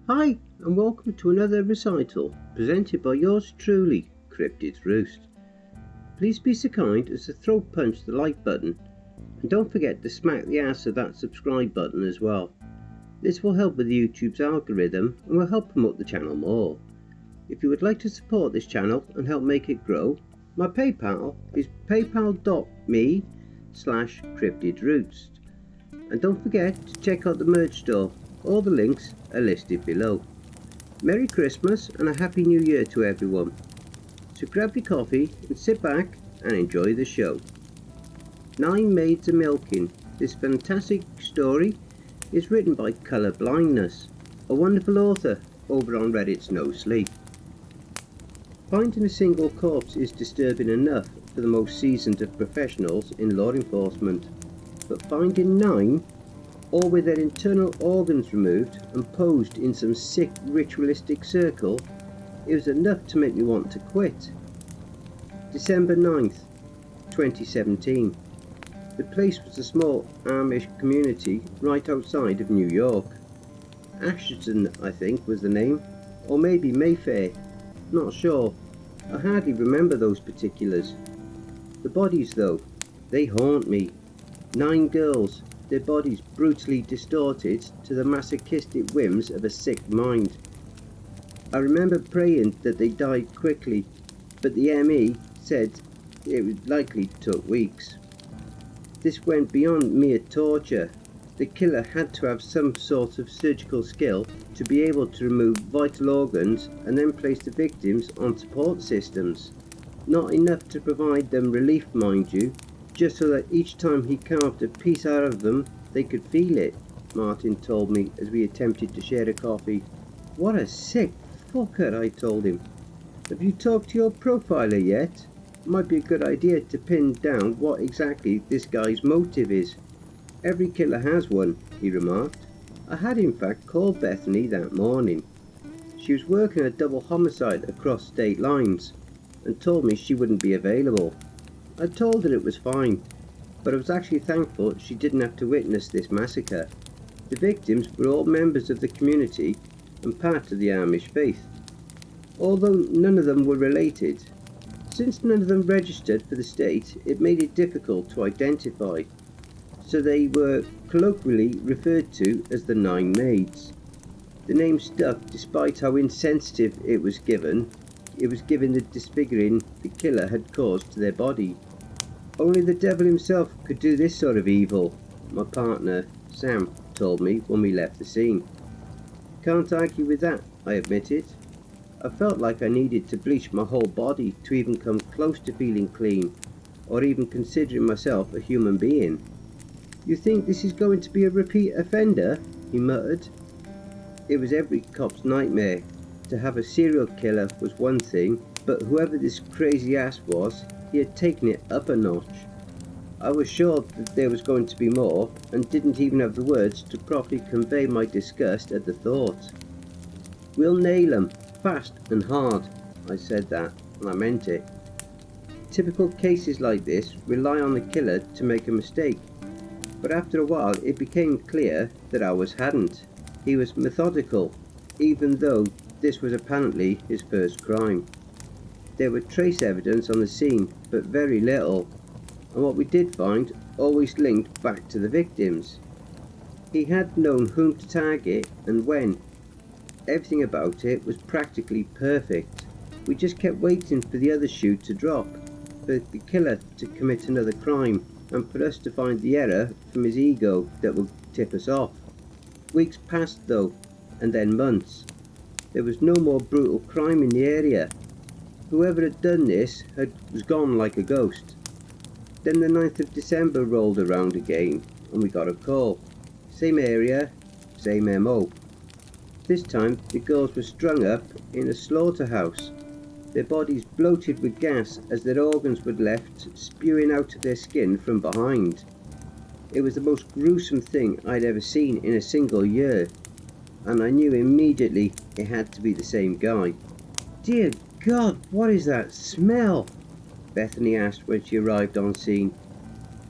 Hi, and welcome to another recital presented by yours truly, Cryptids Roost. Please be so kind as to throat punch the like button, and don't forget to smack the ass of that subscribe button as well. This will help with YouTube's algorithm and will help promote the channel more. If you would like to support this channel and help make it grow, my PayPal is paypal.me/cryptidsroost. And don't forget to check out the merch store. All the links are listed below. Merry Christmas and a Happy New Year to everyone. So grab your coffee and sit back and enjoy the show. 9 Maids a Milking. This fantastic story is written by Colour Blindness, a wonderful author over on Reddit's Nosleep. Finding a single corpse is disturbing enough for the most seasoned of professionals in law enforcement, but finding 9, all with their internal organs removed and posed in some sick ritualistic circle, it was enough to make me want to quit. December 9th, 2017. The place was a small Amish community right outside of New York. Ashton, I think, was the name, or maybe Mayfair, not sure. I hardly remember those particulars. The bodies though, they haunt me. 9 girls, their bodies brutally distorted to the masochistic whims of a sick mind. I remember praying that they died quickly, but the ME said it would likely took weeks. This went beyond mere torture. The killer had to have some sort of surgical skill to be able to remove vital organs and then place the victims on support systems. Not enough to provide them relief, mind you, just so that each time he carved a piece out of them, they could feel it, Martin told me as we attempted to share a coffee. What a sick fucker, I told him. Have you talked to your profiler yet? Might be a good idea to pin down what exactly this guy's motive is. Every killer has one, he remarked. I had in fact called Bethany that morning. She was working a double homicide across state lines and told me she wouldn't be available. I told her it was fine, but I was actually thankful she didn't have to witness this massacre. The victims were all members of the community and part of the Amish faith, although none of them were related. Since none of them registered for the state, it made it difficult to identify, so they were colloquially referred to as the 9 Maids. The name stuck despite how insensitive it was given the disfiguring the killer had caused to their body. Only the devil himself could do this sort of evil, my partner, Sam, told me when we left the scene. Can't argue with that, I admitted. I felt like I needed to bleach my whole body to even come close to feeling clean, or even considering myself a human being. You think this is going to be a repeat offender? He muttered. It was every cop's nightmare. To have a serial killer was one thing, but whoever this crazy ass was, he had taken it up a notch. I was sure that there was going to be more, and didn't even have the words to properly convey my disgust at the thought. We'll nail 'em, fast and hard. I said that, and I meant it. Typical cases like this rely on the killer to make a mistake, but after a while it became clear that ours hadn't. He was methodical, even though this was apparently his first crime. There were trace evidence on the scene, but very little, and what we did find always linked back to the victims. He had known whom to target and when. Everything about it was practically perfect. We just kept waiting for the other shoe to drop, for the killer to commit another crime, and for us to find the error from his ego that would tip us off. Weeks passed though, and then months. There was no more brutal crime in the area. Whoever had done this was gone like a ghost. Then the 9th of December rolled around again, and we got a call. Same area, same MO. This time the girls were strung up in a slaughterhouse, their bodies bloated with gas as their organs were left spewing out of their skin from behind. It was the most gruesome thing I'd ever seen in a single year, and I knew immediately it had to be the same guy. Dear God, what is that smell? Bethany asked when she arrived on scene.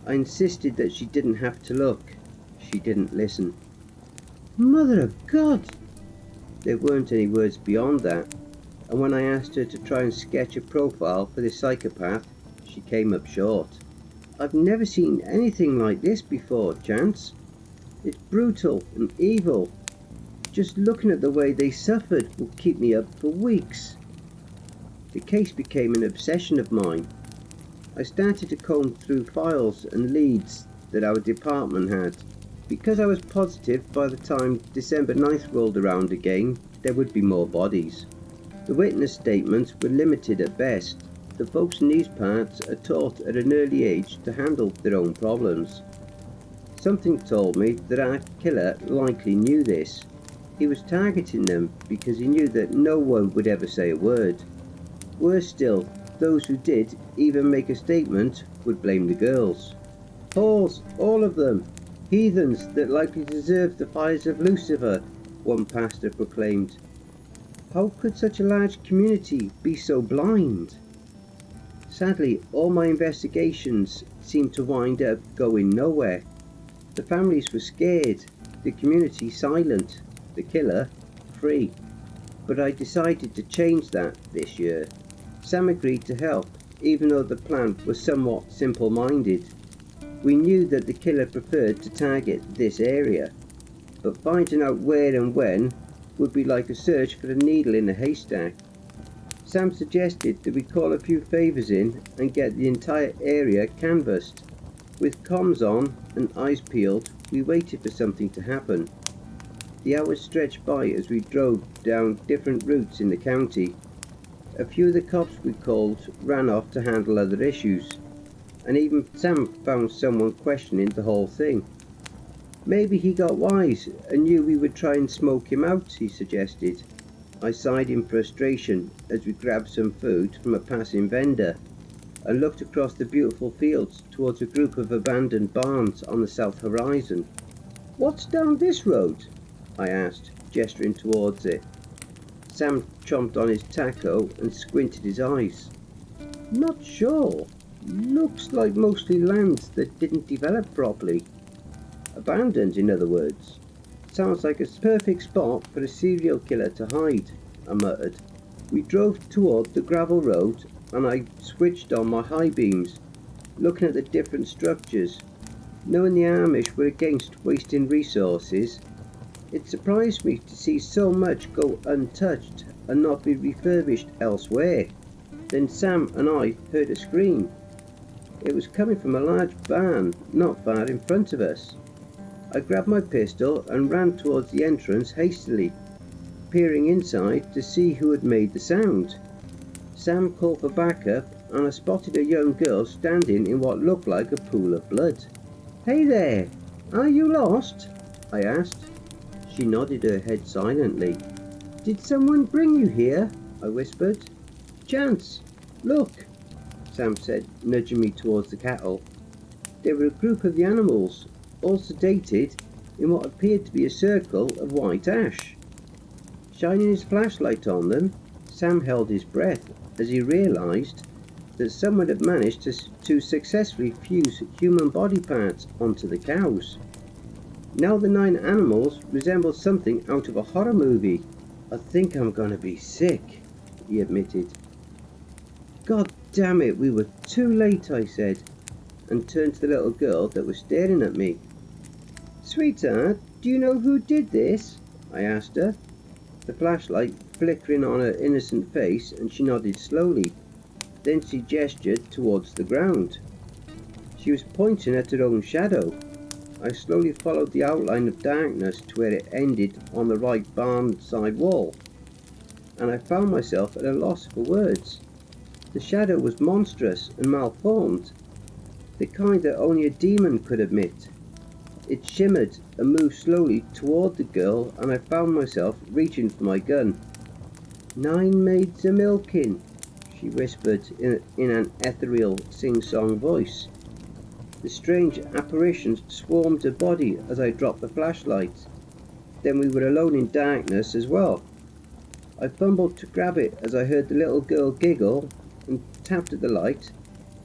I insisted that she didn't have to look. She didn't listen. Mother of God! There weren't any words beyond that, and when I asked her to try and sketch a profile for this psychopath, she came up short. I've never seen anything like this before, Chance. It's brutal and evil. Just looking at the way they suffered will keep me up for weeks. The case became an obsession of mine. I started to comb through files and leads that our department had, because I was positive by the time December 9th rolled around again, there would be more bodies. The witness statements were limited at best. The folks in these parts are taught at an early age to handle their own problems. Something told me that our killer likely knew this. He was targeting them because he knew that no one would ever say a word. Worse still, those who did even make a statement would blame the girls. Whores, all of them. Heathens that likely deserve the fires of Lucifer, one pastor proclaimed. How could such a large community be so blind? Sadly, all my investigations seemed to wind up going nowhere. The families were scared, the community silent, the killer free. But I decided to change that this year. Sam agreed to help, even though the plan was somewhat simple-minded. We knew that the killer preferred to target this area, but finding out where and when would be like a search for a needle in a haystack. Sam suggested that we call a few favours in and get the entire area canvassed. With comms on and eyes peeled, we waited for something to happen. The hours stretched by as we drove down different routes in the county. A few of the cops we called ran off to handle other issues, and even Sam found someone questioning the whole thing. Maybe he got wise and knew we would try and smoke him out, he suggested. I sighed in frustration as we grabbed some food from a passing vendor and looked across the beautiful fields towards a group of abandoned barns on the south horizon. What's down this road? I asked, gesturing towards it. Sam chomped on his taco and squinted his eyes. Not sure. Looks like mostly lands that didn't develop properly. Abandoned, in other words. Sounds like a perfect spot for a serial killer to hide, I muttered. We drove toward the gravel road and I switched on my high beams, looking at the different structures. Knowing the Amish were against wasting resources, it surprised me to see so much go untouched and not be refurbished elsewhere. Then Sam and I heard a scream. It was coming from a large barn not far in front of us. I grabbed my pistol and ran towards the entrance hastily, peering inside to see who had made the sound. Sam called for backup and I spotted a young girl standing in what looked like a pool of blood. Hey there, are you lost? I asked. She nodded her head silently. Did someone bring you here? I whispered. Chance, look, Sam said, nudging me towards the cattle. They were a group of the animals, all sedated in what appeared to be a circle of white ash. Shining his flashlight on them, Sam held his breath as he realised that someone had managed to successfully fuse human body parts onto the cows. Now the 9 animals resembled something out of a horror movie. I think I'm gonna be sick, he admitted. God damn it, we were too late, I said, and turned to the little girl that was staring at me. Sweetheart, do you know who did this? I asked her, the flashlight flickering on her innocent face, and she nodded slowly. Then she gestured towards the ground. She was pointing at her own shadow. I slowly followed the outline of darkness to where it ended on the right barn side wall, and I found myself at a loss for words. The shadow was monstrous and malformed, the kind that only a demon could admit. It shimmered and moved slowly toward the girl, and I found myself reaching for my gun. 9 maids a-milking, she whispered in an ethereal sing-song voice. The strange apparition swarmed her body as I dropped the flashlight. Then we were alone in darkness as well. I fumbled to grab it as I heard the little girl giggle and tapped at the light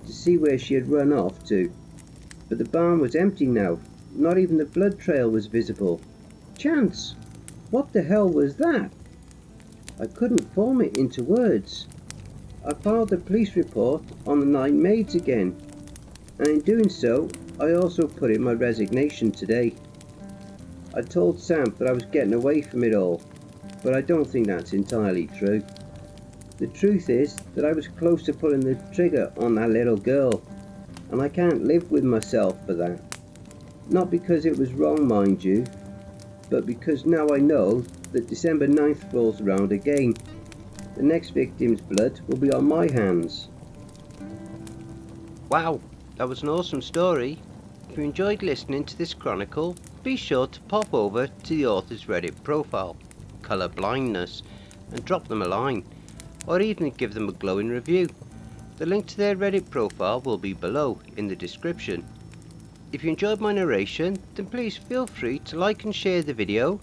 to see where she had run off to. But the barn was empty now. Not even the blood trail was visible. Chance! What the hell was that? I couldn't form it into words. I filed a police report on the 9 Maids again, and in doing so, I also put in my resignation today. I told Sam that I was getting away from it all, but I don't think that's entirely true. The truth is that I was close to pulling the trigger on that little girl, and I can't live with myself for that. Not because it was wrong, mind you, but because now I know that December 9th rolls around again. The next victim's blood will be on my hands. Wow, that was an awesome story. If you enjoyed listening to this chronicle, be sure to pop over to the author's Reddit profile, Colour Blindness, and drop them a line, or even give them a glowing review. The link to their Reddit profile will be below in the description. If you enjoyed my narration, then please feel free to like and share the video,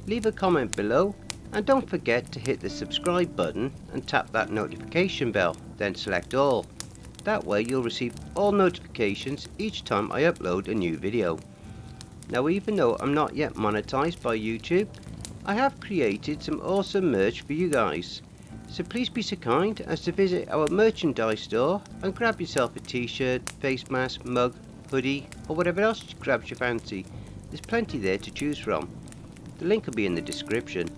leave a comment below, and don't forget to hit the subscribe button and tap that notification bell, then select all. That way you'll receive all notifications each time I upload a new video. Now, even though I'm not yet monetized by YouTube, I have created some awesome merch for you guys. So please be so kind as to visit our merchandise store and grab yourself a t-shirt, face mask, mug, hoodie, or whatever else grabs your fancy. There's plenty there to choose from. The link will be in the description.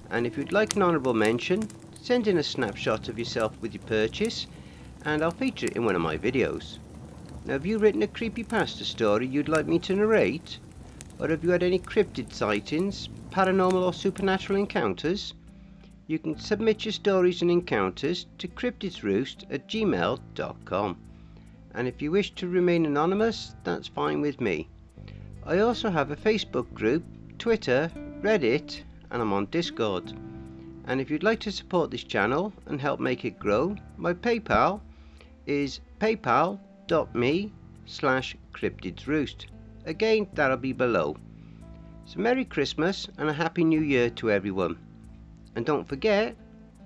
And if you'd like an honourable mention, send in a snapshot of yourself with your purchase, and I'll feature it in one of my videos. Now, have you written a creepypasta story you'd like me to narrate? Or have you had any cryptid sightings, paranormal or supernatural encounters? You can submit your stories and encounters to cryptidsroost@gmail.com. And if you wish to remain anonymous, that's fine with me. I also have a Facebook group, Twitter, Reddit, and I'm on Discord. And if you'd like to support this channel and help make it grow, my PayPal is paypal.me/cryptidsroost. Again, that'll be below. So Merry Christmas and a Happy New Year to everyone. And don't forget,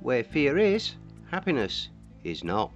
where fear is, happiness is not.